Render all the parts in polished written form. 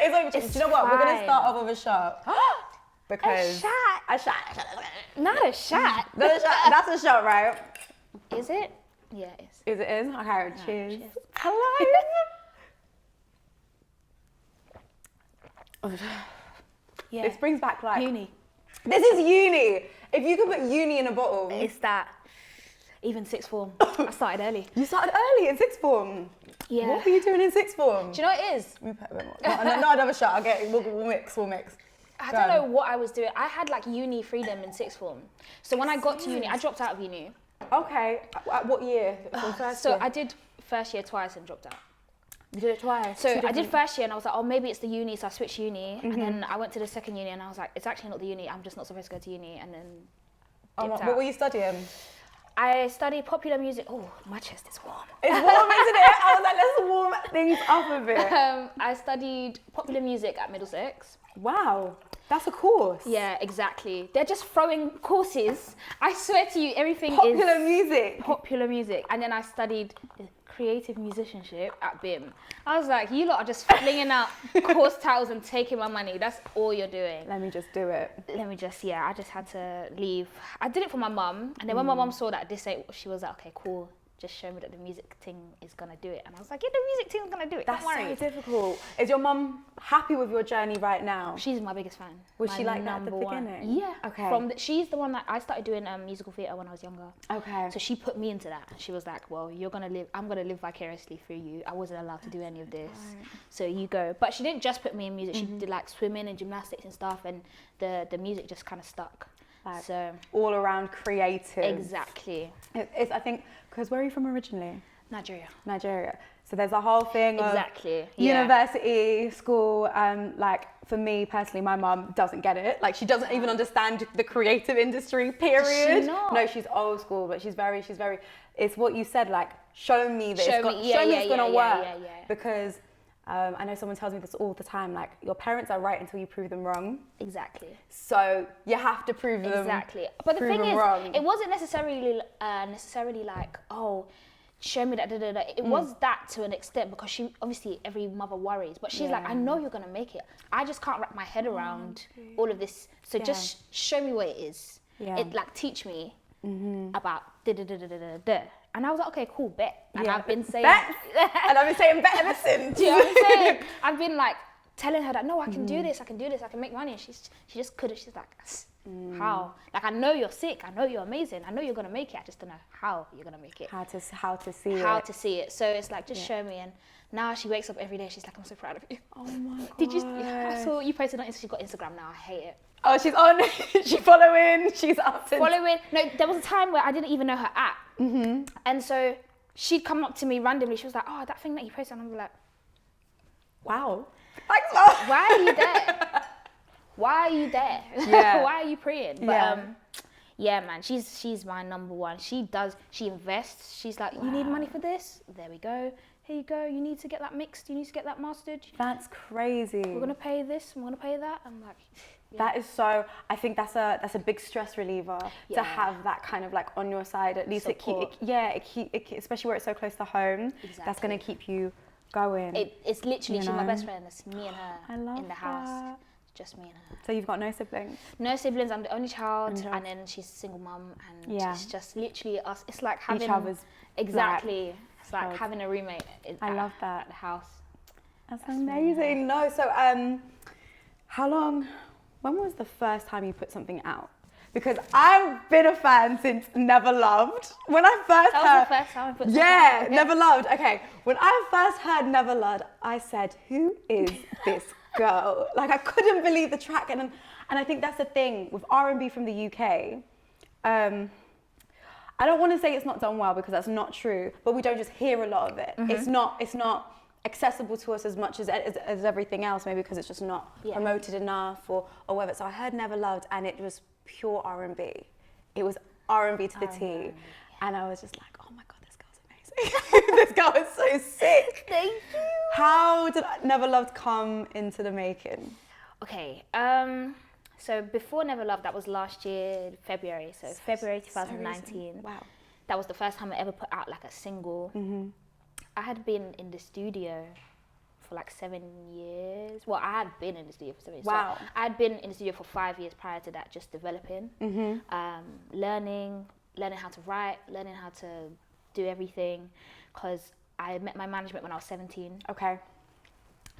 It's like, do you know what? We're gonna start off with a shot. Because a shot. Not a shot. That's a shot, right? Is it? Yeah, it is. Is it in? Okay, cheers. Cheers. Hello. Yeah. This brings back like uni. This is uni. If you could put uni in a bottle. It's that. Even sixth form. I started early. You started early in sixth form. Yeah. What were you doing in sixth form? Do you know what it is? Let me put a bit more. Not another shot. I'll get it. We'll mix. I don't know what I was doing. I had like uni freedom in sixth form. So when I got to uni, I dropped out of uni. Okay. At what year? From first So year? I did first year twice and dropped out. You did it twice. So I did first year and I was like, oh, maybe it's the uni, so I switched uni. And then I went to the second uni and I was like, it's actually not the uni, I'm just not supposed to go to uni. And then dipped out. What were you studying? I studied popular music. Oh, my chest is warm. It's warm, isn't it? I was like, let's warm things up a bit. I studied popular music at Middlesex. Wow, that's a course. Yeah, exactly. They're just throwing courses. I swear to you, everything Popular is music. popular music. And then I studied creative musicianship at BIM. I was like, you lot are just flinging out course titles and taking my money. That's all you're doing. Let me just do it. I just had to leave. I did it for my mum. And then when my mum saw that this ain't, she was like, okay, cool. Just show me that the music thing is gonna do it. And I was like, yeah, the music thing is gonna do it. That's Don't worry. so difficult. Is your mum happy with your journey right now? She's my biggest fan. Was My she like that at the number one. beginning? Yeah. Okay. She's the one that I started doing musical theatre when I was younger. Okay. So she put me into that. She was like, well, I'm gonna live vicariously through you. I wasn't allowed to do any of this. Right. So you go. But she didn't just put me in music. She did like swimming and gymnastics and stuff. And the music just kind of stuck. Like, so all around creative. exactly. It's I think, because where are you from originally? Nigeria. So there's a whole thing of university, school. Like for me personally, my mum doesn't get it. Like she doesn't even understand the creative industry. Period. Does she not? No, she's old school, but she's very. It's what you said. Like show me that Show me it's gonna work. Yeah. Because I know someone tells me this all the time. Like your parents are right until you prove them wrong. Exactly. So you have to prove them. Exactly. But the thing is, it wasn't necessarily like, oh, show me that. It was that to an extent because she obviously every mother worries, but she's like, I know you're gonna make it. I just can't wrap my head around all of this. So just show me what it is. Yeah. It like teach me about da. And I was like, okay, cool, bet. And I've been saying bet. And I've been saying bet ever since. Do you know what I'm saying? I've been like telling her that no, I can do this, I can make money. And she just couldn't. She's like, how? Like I know you're sick, I know you're amazing, I know you're gonna make it. I just don't know how you're gonna make it. How to see it. How to see it. So it's like just show me. And now she wakes up every day. She's like, I'm so proud of you. Oh my god. Did you? I saw you posted on Instagram. She's got Instagram now. I hate it. Oh, she's on. She's following. She's up. Following. No, there was a time where I didn't even know her app. And so she'd come up to me randomly. She was like, oh, that thing that you posted. And I'm like, wow. Thanks, Mom. Why are you there? Why are you there? Yeah. Why are you praying? But yeah, man, she's my number one. She invests. She's like, you need money for this? There we go. Here you go. You need to get that mixed. You need to get that mastered. That's crazy. We're gonna pay this. We're gonna pay that. I'm like, that is so. I think that's a big stress reliever to have that kind of like on your side. At least support. Especially where it's so close to home. Exactly. That's gonna keep you going. It's literally she's my best friend. It's me and her in the house. That. Just me and her. So you've got no siblings? No siblings. I'm the only child, and then she's a single mum, and it's just literally us. It's like having each other's exactly. It's like having a roommate. I love that. At the house. That's amazing. No, so how long? When was the first time you put something out? Because I've been a fan since Never Loved. When I first heard, that was the first time I put something out. Okay. Never Loved. Okay, when I first heard Never Loved, I said, "Who is this girl?" Like I couldn't believe the track, and I think that's the thing with R&B from the UK. I don't want to say it's not done well because that's not true, but we don't just hear a lot of it. It's not accessible to us as much as everything else, maybe because it's just not promoted enough or whatever. So I heard Never Loved, and it was pure R&B. It was R&B to the T, and I was just like, oh my god, this girl's amazing. This girl is so sick. Thank you. How did Never Loved come into the making? Okay, so before Never Loved, that was last year, February. So February 2019. Wow. That was the first time I ever put out like a single. I had been in the studio for like 7 years. Well, I had been in the studio for 7 years. Wow. So I had been in the studio for 5 years prior to that, just developing, learning how to write, learning how to do everything, because I met my management when I was 17. Okay.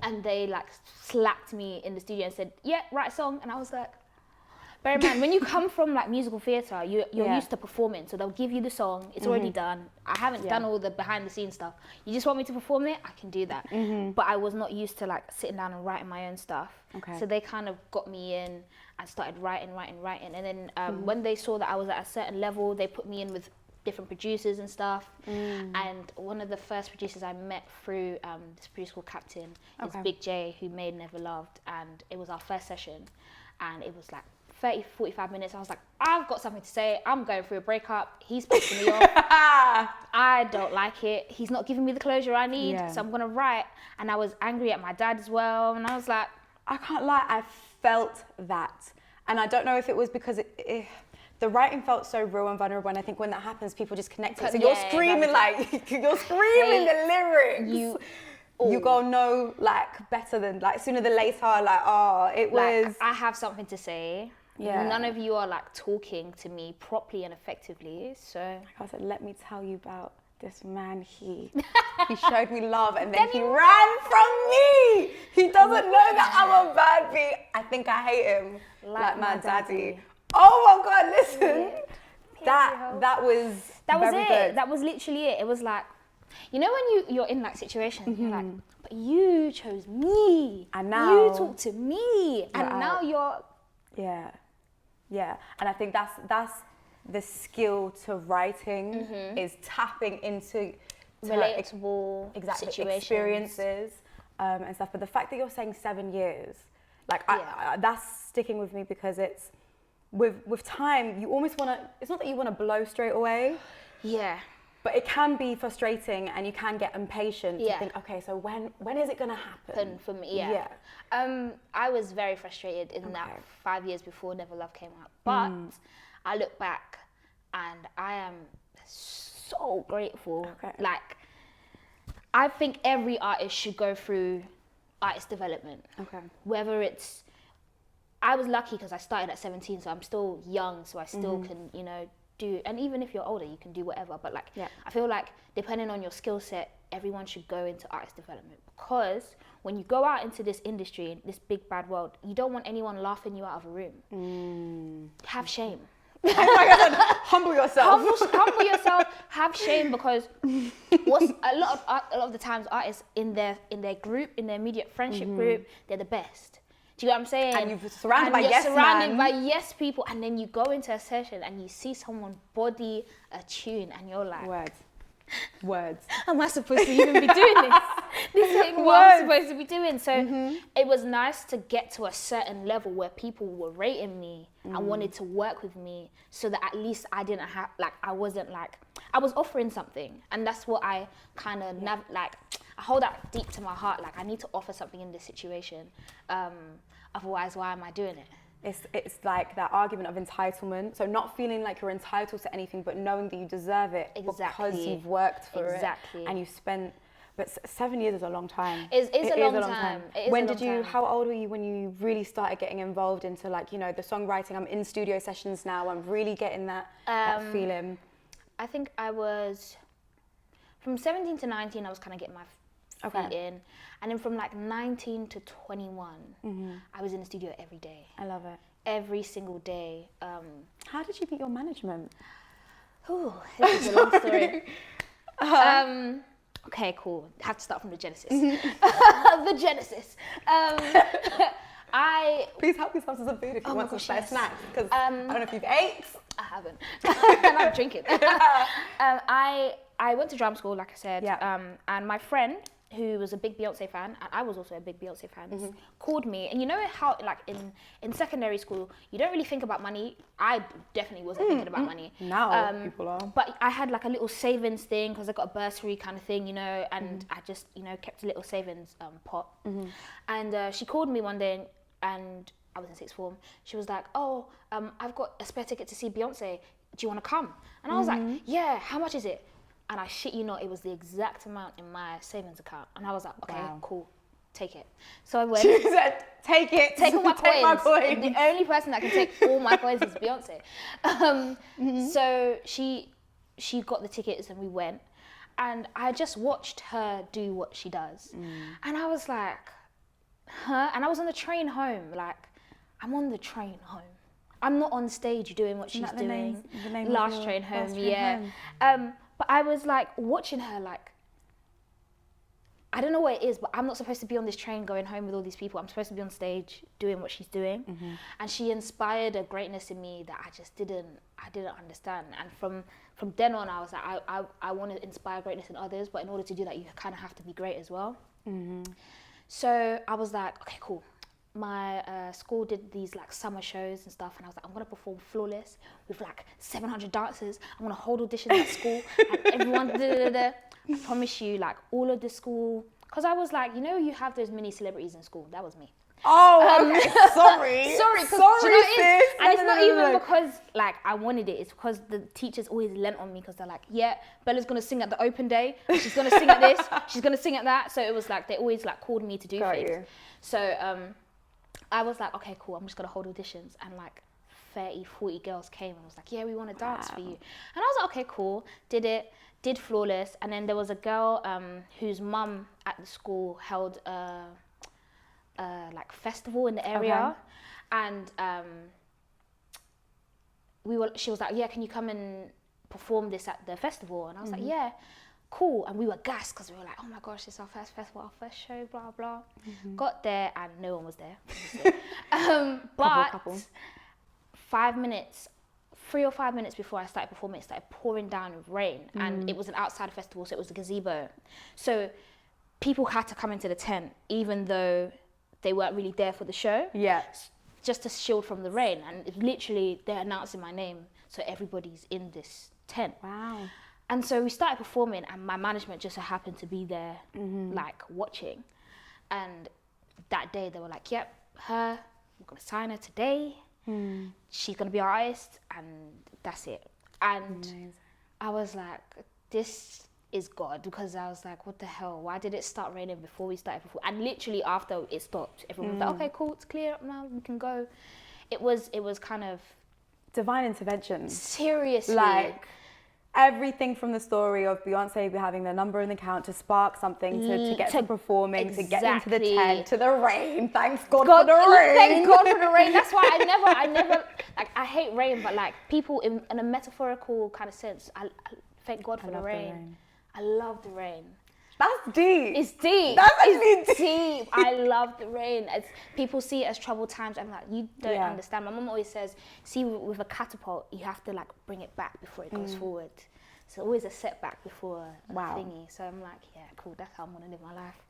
And they like slapped me in the studio and said, yeah, write a song. And I was like, bear in mind, when you come from like musical theatre, you're used to performing. So they'll give you the song, it's already done. I haven't done all the behind the scenes stuff. You just want me to perform it, I can do that. But I was not used to like sitting down and writing my own stuff. Okay. So they kind of got me in and started writing. And then when they saw that I was at a certain level, they put me in with different producers and stuff. And one of the first producers I met through this producer called Captain is Big J, who made Never Loved. And it was our first session. And it was like 30, 45 minutes. I was like, I've got something to say. I'm going through a breakup. He's pissing me off. I don't like it. He's not giving me the closure I need. So I'm going to write. And I was angry at my dad as well. And I was like, I can't lie, I felt that. And I don't know if it was because the writing felt so real and vulnerable, and I think when that happens, people just connect it. So you're screaming you're screaming the lyrics. You go know like better than like sooner than later, like, oh, it was. Like, I have something to say. Yeah. None of you are like talking to me properly and effectively. So I said, let me tell you about this man. He showed me love, and then he ran from me. He doesn't know that I'm a bad bee. I think I hate him like my daddy. Oh my God, listen. That was it. Good. That was literally it. It was like, you know when you're in like situations, you're like, but you chose me. And now you talk to me. And now you're Yeah. And I think that's the skill to writing is tapping into relatable situations. Experiences and stuff. But the fact that you're saying 7 years, like I, that's sticking with me, because it's with time, you almost want to, it's not that you want to blow straight away. Yeah. But it can be frustrating, and you can get impatient to think, okay, so when is it going to happen? For me, I was very frustrated in that 5 years before Never Love came out. But I look back and I am so grateful. Like, I think every artist should go through artist development. Whether it's, I was lucky because I started at 17, so I'm still young, so I still can, do, and even if you're older, you can do whatever. But like, I feel like depending on your skill set, everyone should go into artist development, because when you go out into this industry, this big bad world, you don't want anyone laughing you out of a room. Have shame. Oh my God, humble yourself. Humble yourself. Have shame, because what's a lot of the times artists in their group, in their immediate friendship group, they're the best. Do you know what I'm saying? And you're surrounded by yes surrounded by yes people, and then you go into a session and you see someone body a tune, and you're like, words. Am I supposed to even be doing this? This ain't what I'm supposed to be doing. So it was nice to get to a certain level where people were rating me and wanted to work with me, so that at least I didn't have, like, I wasn't like, I was offering something. And that's what I kind of I hold that deep to my heart. Like, I need to offer something in this situation. Otherwise, why am I doing it? It's like that argument of entitlement. So not feeling like you're entitled to anything, but knowing that you deserve it because you've worked for it. And you've spent, but 7 years is a long time. It is a long time. How old were you when you really started getting involved into, like, the songwriting? I'm in studio sessions now. I'm really getting that feeling. I think I was, from 17 to 19, I was kind of getting my feet in. And then from like 19 to 21, I was in the studio every day. I love it. Every single day. How did you meet your management? This is a long story. Okay, cool. Have to start from the genesis. The genesis. Please help yourself to some food if you want some spare snacks, because I don't know if you've ate. I haven't. And I'm drinking. I went to drum school, like I said, and my friend, who was a big Beyonce fan, and I was also a big Beyonce fan, called me. And you know how, like, in secondary school, you don't really think about money. I definitely wasn't thinking about money. Now people are. But I had like a little savings thing, because I got a bursary kind of thing, and I just, kept a little savings pot. And she called me one day, and I was in sixth form. She was like, I've got a spare ticket to see Beyonce. Do you want to come? And I was like, yeah, how much is it? And I shit you not, it was the exact amount in my savings account. And I was like, okay, cool. take it. So I went. She said, take it. Take all my Take my coins. coins. The only person that can take all my coins is Beyonce. So she got the tickets and we went. And I just watched her do what she does. And I was like, huh? And I was on the train home. Like, I'm on the train home. I'm not on stage doing what she's doing. The name Last Train Home, yeah. But I was like watching her, like, I don't know what it is, but I'm not supposed to be on this train going home with all these people. I'm supposed to be on stage doing what she's doing. And she inspired a greatness in me that I just didn't understand. And from then on, I was like, I want to inspire greatness in others, but in order to do that, you kind of have to be great as well. So I was like, okay, cool. My school did these like summer shows and stuff, and I was like, I'm gonna perform Flawless with like 700 dancers. I'm gonna hold auditions at school, and everyone. I promise you, like all of the school, because I was like, you know, you have those mini celebrities in school. That was me. Oh, okay. Sorry. Sorry, sis. And it's not even because like I wanted it. It's because the teachers always lent on me because they're like, yeah, Bella's gonna sing at the open day. She's gonna sing at this. She's gonna sing at that. So it was like they always like called me to do things. So I was like, okay, cool. I'm just gonna hold auditions, and like 30, 40 girls came and was like, yeah, we want to dance for you. And I was like, okay, cool. Did Flawless, and then there was a girl whose mum at the school held a like festival in the area, and she was like, yeah, can you come and perform this at the festival? And I was like, yeah, cool. And we were gassed because we were like, oh my gosh, it's our first festival, our first show, blah blah. Got there and no one was there. But couple. 3 or 5 minutes before I started performing, it started pouring down with rain, and it was an outside festival, so it was a gazebo. So people had to come into the tent, even though they weren't really there for the show. Yeah. Just to shield from the rain, and it literally they're announcing my name, so everybody's in this tent. Wow. And so we started performing, and my management just so happened to be there, like watching. And that day they were like, "Yep, we're gonna sign her today. She's gonna be our artist, and that's it." And Amazing. I was like, "This is God," because I was like, "What the hell? Why did it start raining before we started performing?" And literally after it stopped, everyone was like, "Okay, cool, it's clear up now. We can go." It was kind of Divine intervention. seriously Like everything from the story of Beyonce having the number in the count to spark something to get to performing, to get into the tent, to the rain. Thanks God for the rain. Thank God for the rain. That's why I never like, I hate rain, but like people in a metaphorical kind of sense, I thank God for the rain. I love the rain. That's deep. It's deep. That's actually deep. I love the rain. People see it as troubled times. I'm like, you don't understand. My mum always says, see, with a catapult, you have to like bring it back before it goes forward. So always a setback before a thingy. So I'm like, yeah, cool. That's how I'm gonna live my life.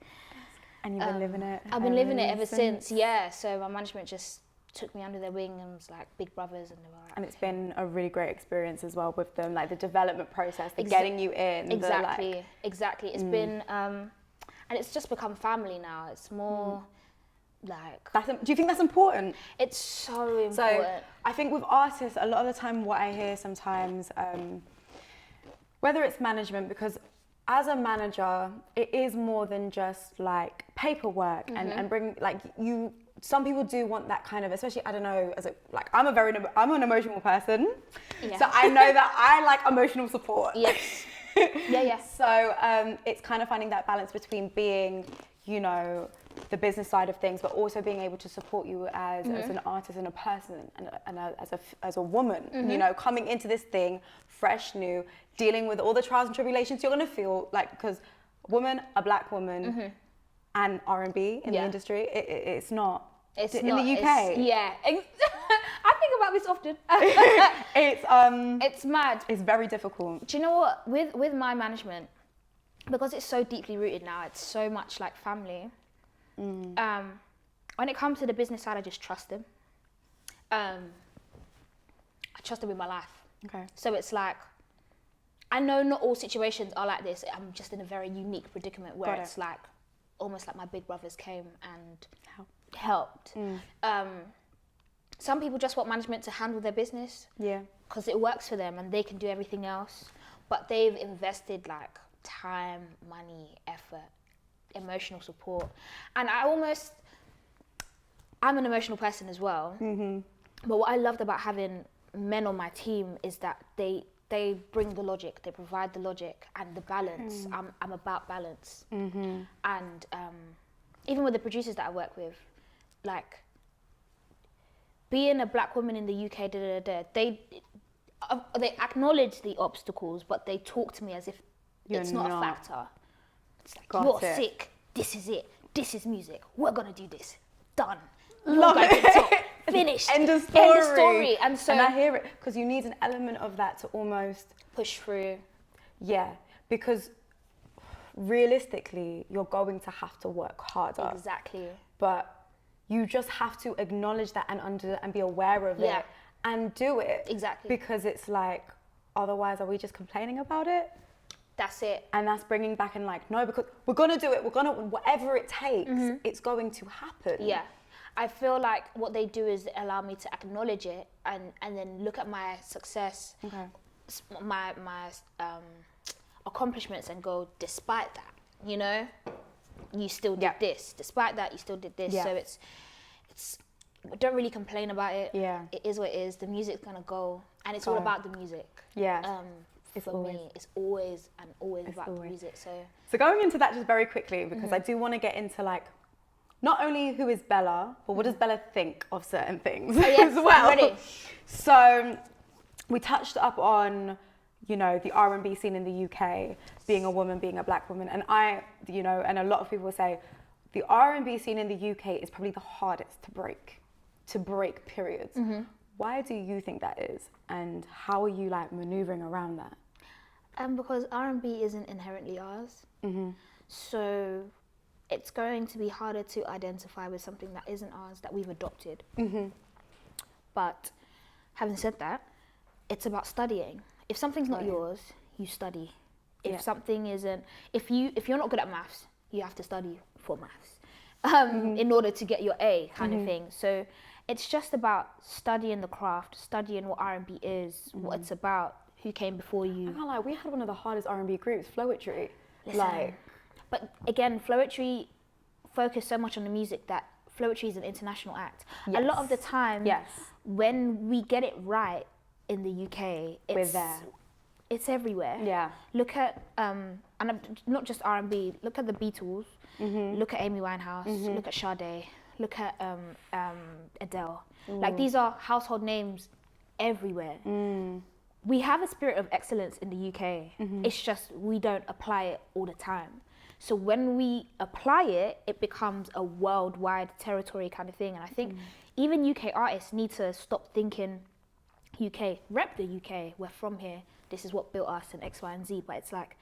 And you've been living it. I've been living it ever since. Yeah. So my management just took me under their wing and was like big brothers, and they were like, and it's been a really great experience as well with them, like the development process, the getting you in. Exactly. It's been, and it's just become family now. It's more like. Do you think that's important? It's so important. So I think with artists, a lot of the time, what I hear sometimes, whether it's management, because as a manager, it is more than just like paperwork and bring like you. Some people do want that kind of, especially, I don't know, I'm an emotional person. Yeah. So I know that I like emotional support. Yes. Yeah. So it's kind of finding that balance between being, you know, the business side of things, but also being able to support you as an artist and a person and as a woman, you know, coming into this thing, fresh, new, dealing with all the trials and tribulations you're going to feel, like, because a black woman, and R&B in the industry, it's not. It's in the UK. I think about this often. It's mad. It's very difficult. Do you know what? With my management, because it's so deeply rooted now, it's so much like family. When it comes to the business side, I just trust them. I trust them with my life. Okay. So it's like, I know not all situations are like this. I'm just in a very unique predicament where it's like, almost like my big brothers came and helped. Some people just want management to handle their business. Yeah. Because it works for them and they can do everything else. But they've invested like time, money, effort emotional support. And I'm an emotional person as well. But what I loved about having men on my team is that they bring the logic, they provide the logic and the balance. I'm about balance. And even with the producers that I work with, like, being a black woman in the UK, they acknowledge the obstacles, but they talk to me as if it's not a factor. It's like, you're sick, this is it, this is music, we're gonna do this, done. Love it. Finished. End of story. And so, and I hear it, because you need an element of that to almost push through. Yeah, because realistically, you're going to have to work harder. Exactly. But you just have to acknowledge that and be aware of it and do it. Exactly. Because it's like, otherwise, are we just complaining about it? That's it. And that's bringing back and like, no, because we're gonna do it. Whatever it takes, it's going to happen. Yeah. I feel like what they do is allow me to acknowledge it and then look at my success, my accomplishments, and go, despite that, you know, you still did this. Despite that, you still did this. So it's don't really complain about it. Yeah. It is what it is. The music's gonna go, and it's all about the music. Yeah. For me, it's always about the music. So going into that just very quickly, because I do want to get into like, not only who is Bellah, but what does Bellah think of certain things as well. I'm ready. So we touched up on, you know, the R&B scene in the UK, being a woman, being a black woman. And and a lot of people say the R&B scene in the UK is probably the hardest to break periods. Why do you think that is? And how are you like maneuvering around that? Because R&B isn't inherently ours. So it's going to be harder to identify with something that isn't ours, that we've adopted. But having said that, it's about studying. If something's not yours, you study. If something isn't, if you're not good at maths, you have to study for maths in order to get your A kind of thing. So it's just about studying the craft, studying what R&B is, what it's about, who came before you. I can't lie, we had one of the hardest R&B groups, Flowetry. But again, Flowetry focused so much on the music that Flowetry is an international act. A lot of the time, when we get it right in the UK, it's everywhere. Yeah. Look at and not just R&B. Look at the Beatles. Look at Amy Winehouse. Look at Sade. Look at Adele. Like, these are household names everywhere. We have a spirit of excellence in the UK. It's just we don't apply it all the time. So when we apply it, it becomes a worldwide territory kind of thing. And I think even UK artists need to stop thinking UK, rep the UK, we're from here, this is what built us, and X, Y, and Z. But it's like,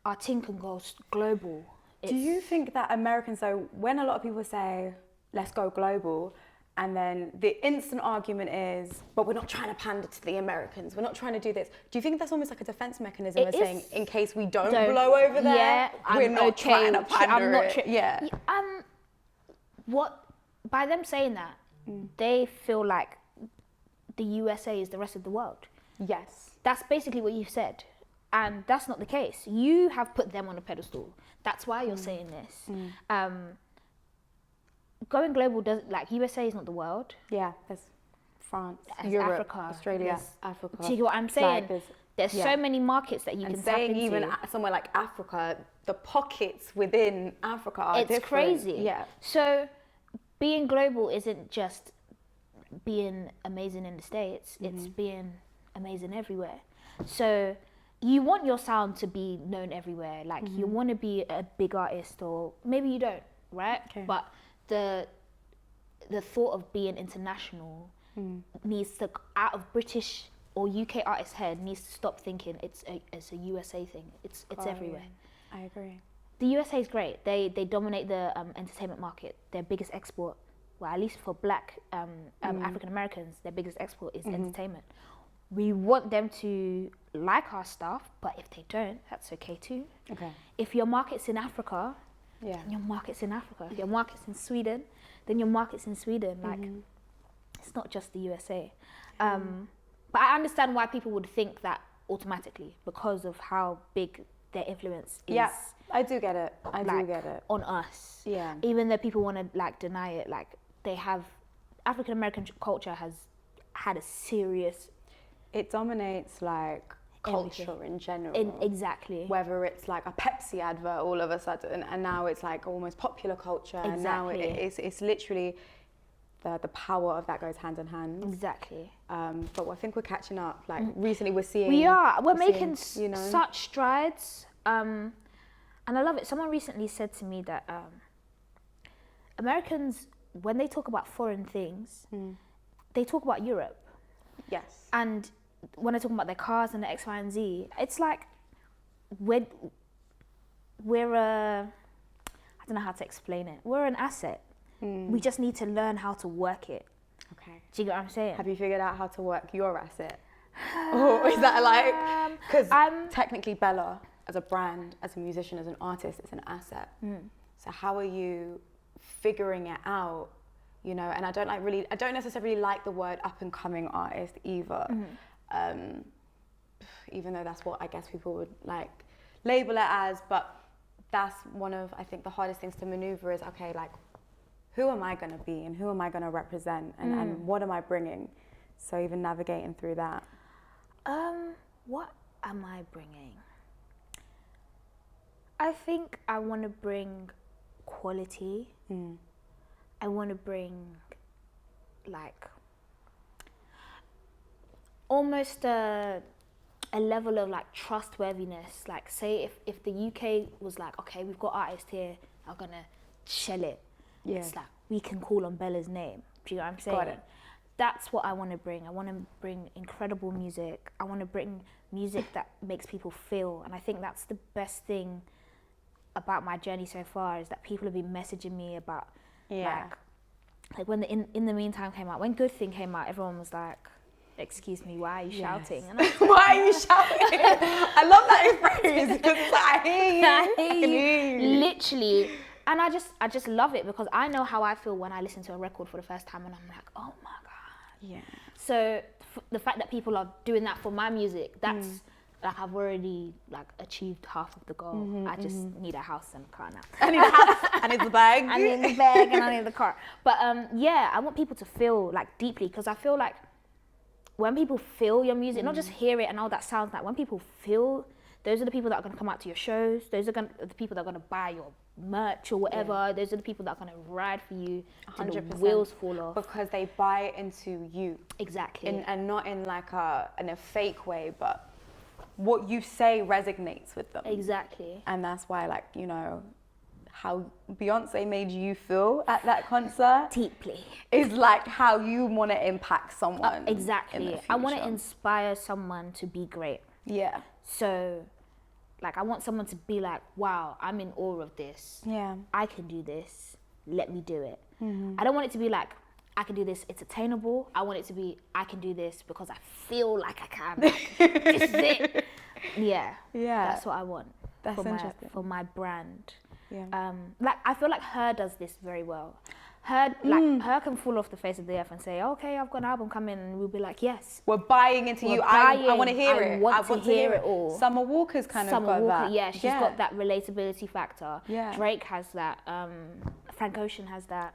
our team can go global. Do you think that Americans, so when a lot of people say, let's go global, and then the instant argument is, but we're not trying to pander to the Americans, we're not trying to do this. Do you think that's almost like a defense mechanism of saying, in case we don't blow over there, we're not trying to pander it? By them saying that, they feel like the USA is the rest of the world. Yes. That's basically what you've said. And that's not the case. You have put them on a pedestal. That's why you're saying this. Going global USA is not the world. Yeah, there's France, there's Europe, Africa, Australia, Africa. Do you get what I'm saying? There's so many markets that you can tap into. Even somewhere like Africa, the pockets within Africa are different. It's crazy. Yeah. So being global isn't just being amazing in the States, it's being amazing everywhere. So you want your sound to be known everywhere. Like, you want to be a big artist, or maybe you don't, right? Okay. But the thought of being international needs to, out of British or UK artists' head, needs to stop thinking it's a USA thing. It's everywhere. I agree. The USA is great. They dominate the entertainment market. Their biggest export, well, at least for black African Americans, their biggest export is entertainment. We want them to like our stuff, but if they don't, that's okay too. Okay. If your market's in Africa, then your market's in Africa. If your market's in Sweden, then your market's in Sweden. Like, it's not just the USA. But I understand why people would think that automatically, because of how big their influence is. Yeah, I do get it. I do get it. On us. Yeah. Even though people want to like deny it, like they have, African American culture has had a serious. It dominates like culture in general. Exactly. Whether it's like a Pepsi advert all of a sudden, and now it's like almost popular culture. Exactly. And now it's literally the power of that goes hand in hand. Exactly. But I think we're catching up. Like recently, we're making seeing, such strides. And I love it. Someone recently said to me that Americans, when they talk about foreign things, they talk about Europe. Yes. And when they're talking about their cars and the X, Y, and Z, it's like we're I don't know how to explain it. We're an asset. We just need to learn how to work it. Okay. Do you get what I'm saying? Have you figured out how to work your asset? Or is that like, because technically Bellah, as a brand, as a musician, as an artist, is an asset. So how are you figuring it out? You know, and I don't necessarily like the word up and coming artist either. Even though that's what I guess people would like label it as, but that's one of, I think, the hardest things to maneuver is, okay, like, who am I going to be and who am I going to represent and what am I bringing? So even navigating through that. What am I bringing? I think I want to bring quality. I want to bring like almost a level of like trustworthiness. Like say if the UK was like, okay, we've got artists here, are gonna shell it. Yeah. It's like we can call on Bellah's name. Do you know what I'm saying? Got it. That's what I want to bring. I want to bring incredible music. I want to bring music that makes people feel. And I think that's the best thing about my journey so far is that people have been messaging me about like when the in the meantime came out, when Good Thing came out, everyone was like, excuse me, why are you shouting? And why are you shouting? I love that phrase because it's like, I hear you. Literally. And I just love it because I know how I feel when I listen to a record for the first time and I'm like, oh my God. Yeah. So the fact that people are doing that for my music, that's like I've already like achieved half of the goal. I just need a house and a car now. I need a house. I need the bag. I need the bag and I need the car. But yeah, I want people to feel like deeply because I feel like when people feel your music, not just hear it and all that sounds like, when people feel, those are the people that are going to come out to your shows. Those are the people that are going to buy your merch or whatever. Yeah. Those are the people that are going to ride for you 100%. Till the wheels fall off. Because they buy into you. Exactly. And not in like in a fake way, but what you say resonates with them. Exactly. And that's why, like, you know, how Beyonce made you feel at that concert deeply is like how you want to impact someone. Exactly. I want to inspire someone to be great. Yeah. So like I want someone to be like, wow, I'm in awe of this. Yeah. I can do this. Let me do it. I don't want it to be like, I can do this, it's attainable. I want it to be, I can do this because I feel like I can. Like, this is it. Yeah. Yeah. That's what I want. That's interesting. For my brand. Yeah. Like I feel like Her does this very well. Her can fall off the face of the earth and say, okay, I've got an album coming, and we'll be like, yes. We're buying into you. I want to hear it. I want to hear it all. Summer Walker's kind of got that. Yeah, she's got that relatability factor. Yeah. Drake has that. Frank Ocean has that.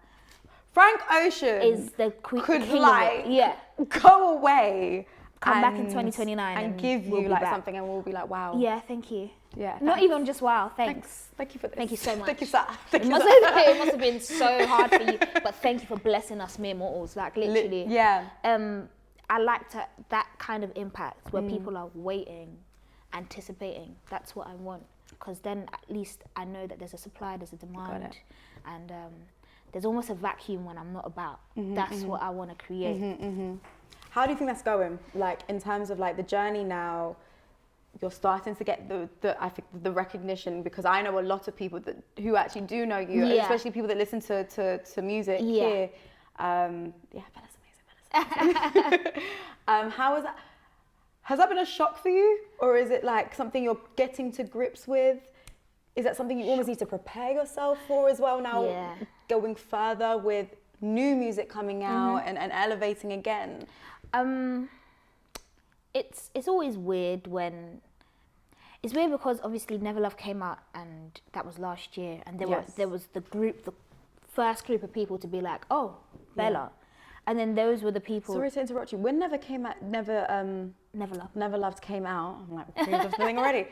Frank Ocean is the king like of it. Yeah. Go away. Come back in 2029 and give you like something, and we'll be like, wow. Yeah, thank you. Yeah. Not even just wow, thanks. Thank you for this. Thank you so much. Thank you, sir. It must have been so hard for you, but thank you for blessing us mere mortals. Like literally. Yeah. I like that kind of impact where people are waiting, anticipating. That's what I want, because then at least I know that there's a supply, there's a demand, and there's almost a vacuum when I'm not about. That's what I want to create. How do you think that's going? Like in terms of like the journey now, you're starting to get I think the recognition, because I know a lot of people who actually do know you, especially people that listen to music here. Bella's amazing. How is that? Has that been a shock for you, or is it like something you're getting to grips with? Is that something you almost need to prepare yourself for as well now, going further with new music coming out and elevating again? It's always weird when It's weird because obviously Never Love came out and that was last year, and there was the first group of people to be like, oh, Bellah. And then those were the people. Sorry to interrupt you. When Never came out, Never Loved came out. I'm like, changed off something already.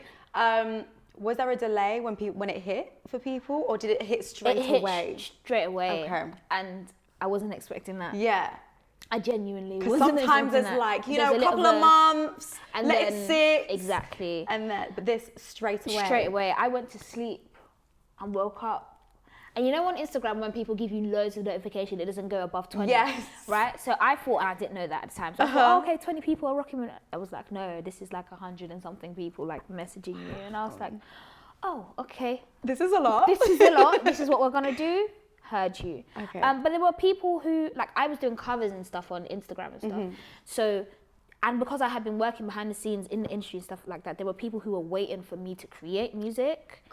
Was there a delay when it hit for people, or did it hit straight away? Straight away. Okay. And I wasn't expecting that. Yeah. I genuinely wasn't. Because sometimes it's like, you know, a couple of months, and let it sit. Exactly. And then, but this straight away. Straight away. I went to sleep and woke up. And you know on Instagram when people give you loads of notification, it doesn't go above 20. Yes. Right? So I thought, and I didn't know that at the time. So I thought, oh, okay, 20 people are rocking with it. I was like, no, this is like 100 and something people like messaging you. And I was like, oh, okay. This is a lot. This is a lot. This is what we're going to do. Heard you. Okay. But there were people who, like, I was doing covers and stuff on Instagram and stuff. So, and because I had been working behind the scenes in the industry and stuff like that, there were people who were waiting for me to create music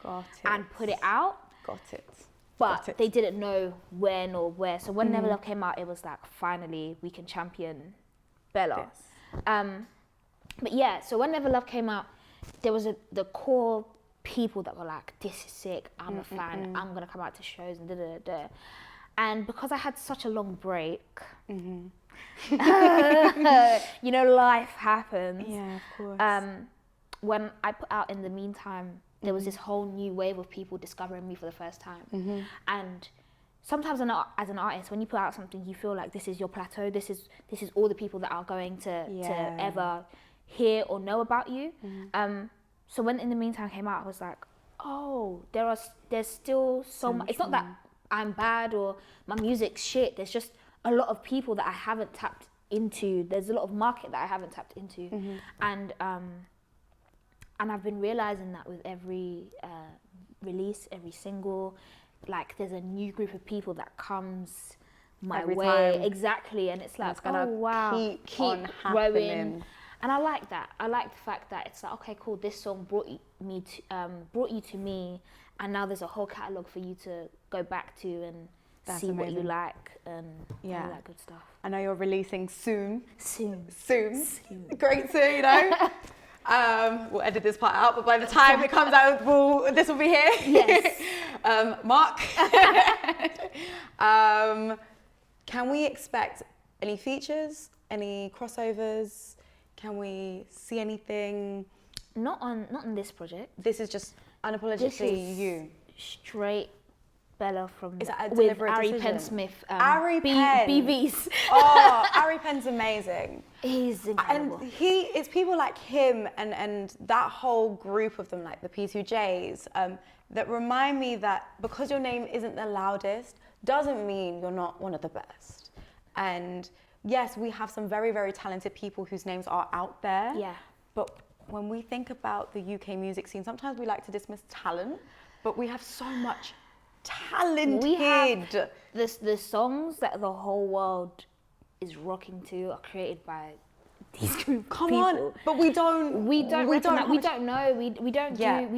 and put it out. Got it. But they didn't know when or where. So when Never Love came out, it was like, finally, we can champion Bellah. But yeah, so when Never Love came out, there was the core people that were like, this is sick, I'm a fan, I'm going to come out to shows and da-da-da-da. And because I had such a long break, you know, life happens. Yeah, of course. When I put out In the Meantime, there was this whole new wave of people discovering me for the first time. And sometimes as an artist, when you put out something, you feel like this is your plateau. This is all the people that are going to ever hear or know about you. So when In the Meantime came out, I was like, oh, there's still so much. It's not that I'm bad or my music's shit. There's just a lot of people that I haven't tapped into. There's a lot of market that I haven't tapped into. And I've been realizing that with every release, every single, like there's a new group of people that comes my every way. time. Exactly. And it's like, it's gonna keep on growing. happening. And I like that. I like the fact that it's like, okay, cool, this song brought you to me, and now there's a whole catalogue for you to go back to and see what you like and all that good stuff. I know you're releasing soon. Soon. Great soon, you know. We'll edit this part out, but by the time it comes out, this will be here. Yes. Mark. Can we expect any features, any crossovers? Can we see anything? Not on this project. This is just unapologetically you. Straight Bellah from Is that a with deliberate Ari decision? Penn-Smith. Ari Penn. BVs. Oh, Ari Penn's amazing. He's incredible. And it's people like him and that whole group of them, like the P2Js, that remind me that because your name isn't the loudest, doesn't mean you're not one of the best. And yes, we have some very, very talented people whose names are out there. Yeah. But when we think about the UK music scene, sometimes we like to dismiss talent, but we have so much talented. We have the songs that the whole world is rocking to are created by these group of people. Come on, but we don't know. We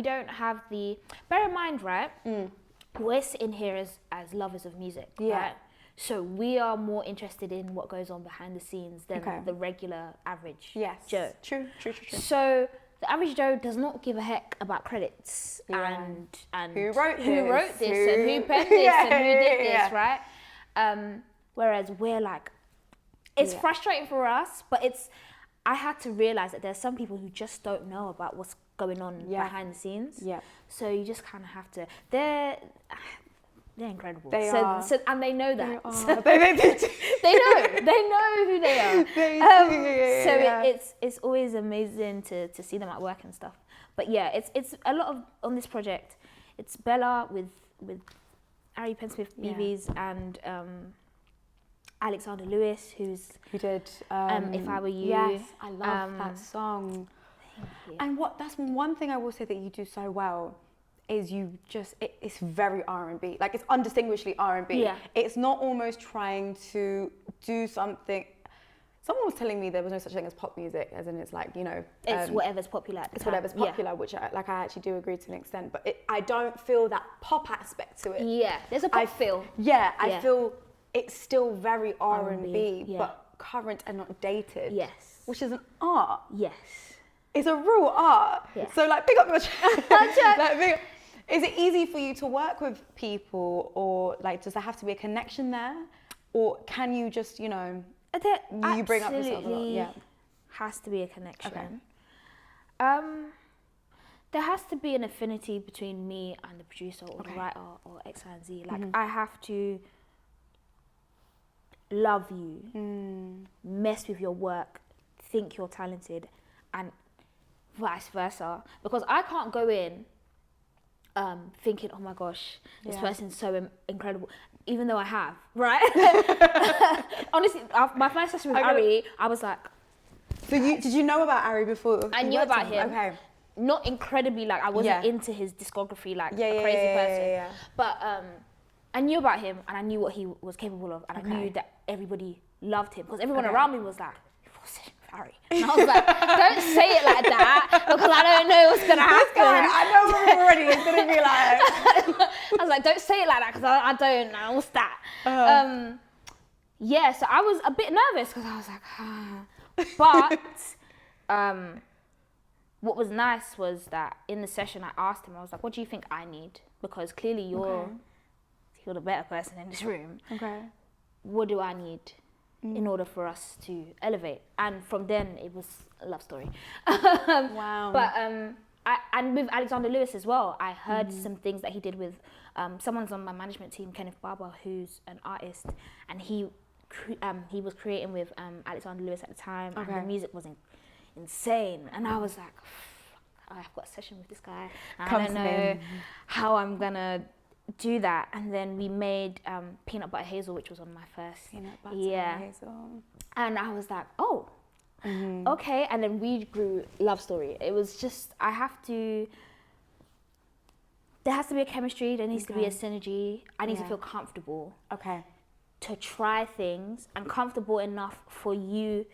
don't have the. Bear in mind, right? We're sitting here as lovers of music, right? So we are more interested in what goes on behind the scenes than the regular average Joe. True. So the average Joe does not give a heck about credits and who wrote this and who penned this and who did this, right? Whereas we're like, it's frustrating for us, but I had to realize that there's some people who just don't know about what's going on behind the scenes. Yeah. So you just kind of have to. They're incredible. They are. So, and they know that. They know who they are. It's always amazing to see them at work and stuff. But yeah, it's a lot of on this project. It's Bellah with Ari Penn-Smith BVs and Alexander Lewis, who did If I Were You. Yes, I love that song. Thank you. And that's one thing I will say that you do so well. Is it's very R&B, like it's undistinguishably R&B. Yeah. It's not almost trying to do something. Someone was telling me there was no such thing as pop music, as in it's like, you know. It's whatever's popular. It's whatever's popular, which I actually do agree to an extent, but I don't feel that pop aspect to it. Yeah, there's a pop feel. Yeah, I feel it's still very R&B, but current and not dated. Yes. Which is an art. Yes. It's a real art. Yeah. So like, pick up your like, is it easy for you to work with people, or like, does there have to be a connection there, or can you just, you know, you bring up yourself a lot? Yeah. Has to be a connection. Okay. There has to be an affinity between me and the producer or the writer or X, Y, and Z. Like, I have to love you, mess with your work, think you're talented, and vice versa. Because I can't go in thinking, oh my gosh, this person's so incredible, even though I have, right? Honestly, my first session with Ari, I was like... So did you know about Ari before? I knew about him. Okay. Not incredibly, like, I wasn't into his discography like a crazy person. Yeah. But I knew about him, and I knew what he was capable of, and I knew that everybody loved him, because everyone around me was like, Harry. And I was like, don't say it like that, because I don't know what's gonna happen. I know already it's gonna be like... I was like, don't say it like that, because I don't know what's that. Yeah, so I was a bit nervous, because I was like, but what was nice was that in the session I asked him, I was like, what do you think I need? Because clearly you're the better person in this room. Okay. What do I need in order for us to elevate? And from then it was a love story. Wow. But and with Alexander Lewis as well, I heard some things that he did with someone's on my management team, Kenneth Barber, who's an artist, and he was creating with Alexander Lewis at the time, and the music was insane. And I was like, I've got a session with this guy, and I don't know how I'm gonna do that. And then we made Peanut Butter Hazel, which was on my first Peanut Butter Hazel. And I was like, oh, okay. And then we grew Love Story. It was just, there has to be a chemistry, there needs to be a synergy. I need to feel comfortable to try things, and comfortable enough for you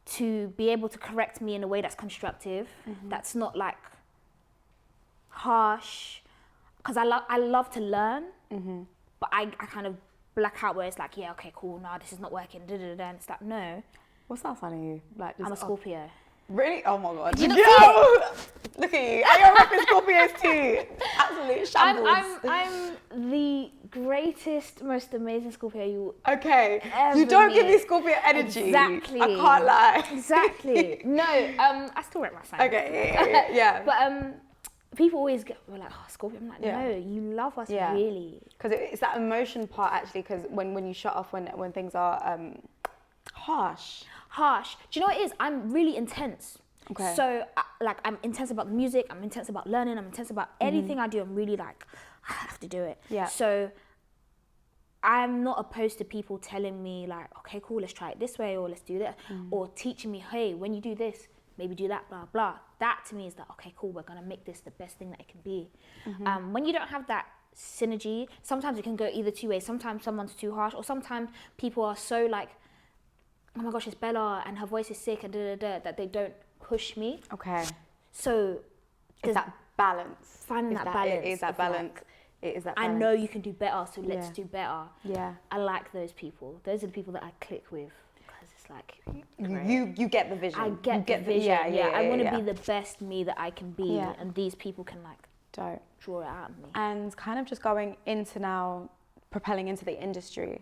to be able to correct me in a way that's constructive, that's not like harsh, because I love to learn, but I kind of black out where it's like, yeah, okay, cool, no, this is not working, and it's like, no. What's that sign of you? Like, I'm a Scorpio. Really? Oh my God. Did you not see it? Look at you. And you're repping Scorpios too. Absolute shambles. I'm the greatest, most amazing Scorpio you ever you don't give me Scorpio energy. Exactly. I can't lie. Exactly. No, I still rep my sign. Okay, yeah. But people always were like, oh, Scorpio. I'm like, no, you love us really. Because it's that emotion part, actually, because when you shut off when things are harsh. Do you know what it is? I'm really intense. Okay. So, like, I'm intense about the music, I'm intense about learning, I'm intense about anything I do. I'm really like, I have to do it. Yeah. So, I'm not opposed to people telling me, like, okay, cool, let's try it this way, or let's do that. Or teaching me, hey, when you do this, maybe do that, blah, blah. That to me is like, okay, cool, we're going to make this the best thing that it can be. When you don't have that synergy, sometimes it can go either two ways. Sometimes someone's too harsh, or sometimes people are so like, oh my gosh, it's Bellah and her voice is sick and that they don't push me. Okay. So it's that balance. Finding that balance. It is that balance. Like, it is that balance. I know you can do better, so let's do better. Yeah. I like those people. Those are the people that I click with, because it's like, you get the vision. I get the vision. I want to be the best me that I can be, and these people can like draw it out of me. And kind of just going into now, propelling into the industry.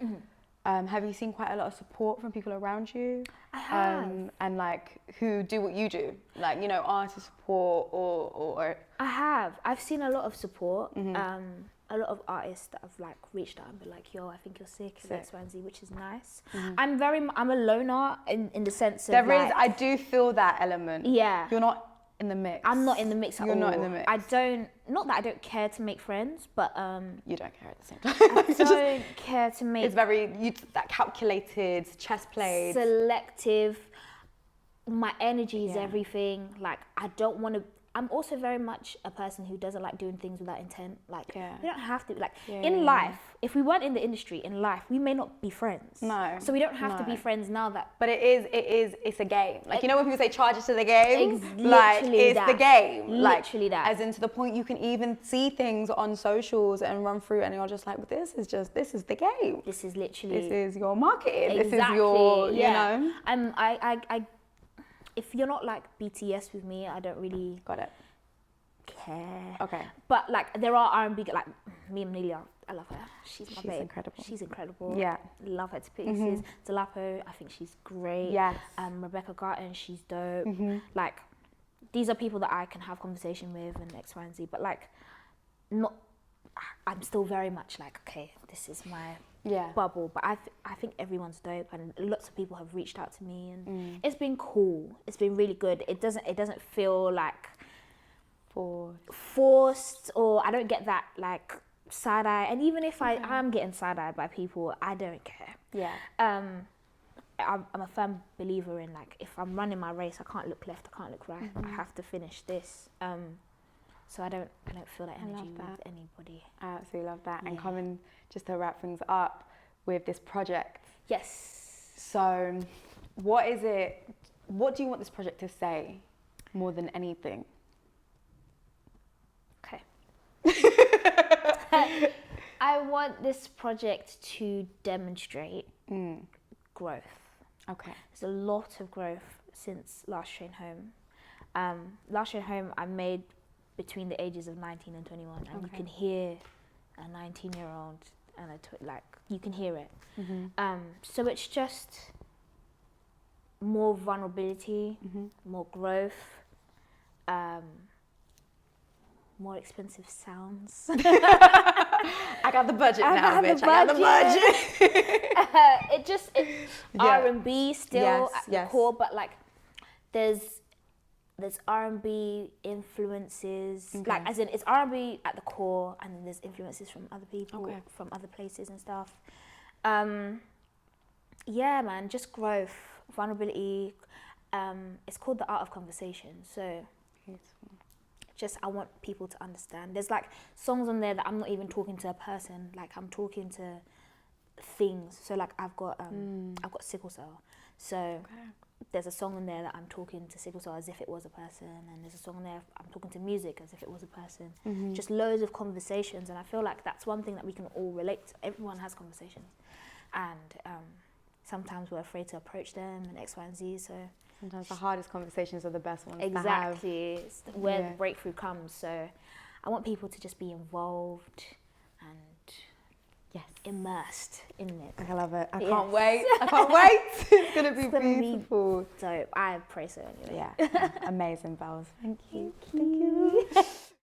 Have you seen quite a lot of support from people around you? I have. And like, who do what you do? Like, you know, artist support or... I have. I've seen a lot of support. A lot of artists that have like reached out and been like, yo, I think you're sick, and X, Y, and Z, which is nice. I'm a loner in the sense of I do feel that element. Yeah. You're not in the mix. I'm not in the mix at all. You're not in the mix. Not that I don't care to make friends, but you don't care at the same time. I don't care to make. It's that calculated, chess played, selective. My energy is everything. Like, I don't want to. I'm also very much a person who doesn't like doing things without intent. Like, we don't have to. Like, in life, if we weren't in the industry, in life, we may not be friends. No. So we don't have to be friends now that. But it's a game. Like, you know when people say charge it to the game? Like, it's the game. Literally that. As in to the point you can even see things on socials and run through, and you're just like, well, this is the game. This is literally. This is your marketing. Exactly. This is your, you know. if you're not like BTS with me, I don't really Got it. care. Okay. But like there are R&B, like me and Amelia, I love her. She's my babe. Incredible. She's incredible. Yeah. Love her to pieces. Delapo, I think she's great. Yes. Rebecca Garten, she's dope. Like, these are people that I can have conversation with and X, Y, and Z. But like, I'm still very much like, okay, this is my bubble. But I think everyone's dope, and lots of people have reached out to me, and it's been cool. It's been really good. It doesn't feel like forced, or I don't get that like side eye. And even if I am getting side eye by people, I don't care. Yeah. I'm a firm believer in like, if I'm running my race, I can't look left, I can't look right. I have to finish this. So I don't feel that energy with anybody. I absolutely love that. And coming just to wrap things up with this project. Yes. So what do you want this project to say more than anything? Okay. I want this project to demonstrate growth. Okay. There's a lot of growth since Last Train Home. Last Train Home I made between the ages of 19 and 21, and you can hear a 19-year-old and you can hear it. So it's just more vulnerability, more growth, more expensive sounds. I got the budget now, bitch. I got the budget. It's R&B still at the core, but like there's R&B influences, like as in it's R&B at the core, and then there's influences from other people, from other places and stuff. Yeah, man, just growth, vulnerability. It's called The Art of Conversation. So just I want people to understand. There's like songs on there that I'm not even talking to a person, like I'm talking to things. So like I've got sickle cell. So there's a song in there that I'm talking to sickle cell as if it was a person, and there's a song in there I'm talking to music as if it was a person. Just loads of conversations, and I feel like that's one thing that we can all relate to. Everyone has conversations, and sometimes we're afraid to approach them and X, Y, and Z. So sometimes the hardest conversations are the best ones. Exactly, it's where the breakthrough comes. So I want people to just be involved and immersed in it. I love it. I can't wait. I can't wait. It's gonna be beautiful. So I pray so anyway. Yeah. Amazing, Bells. Thank you.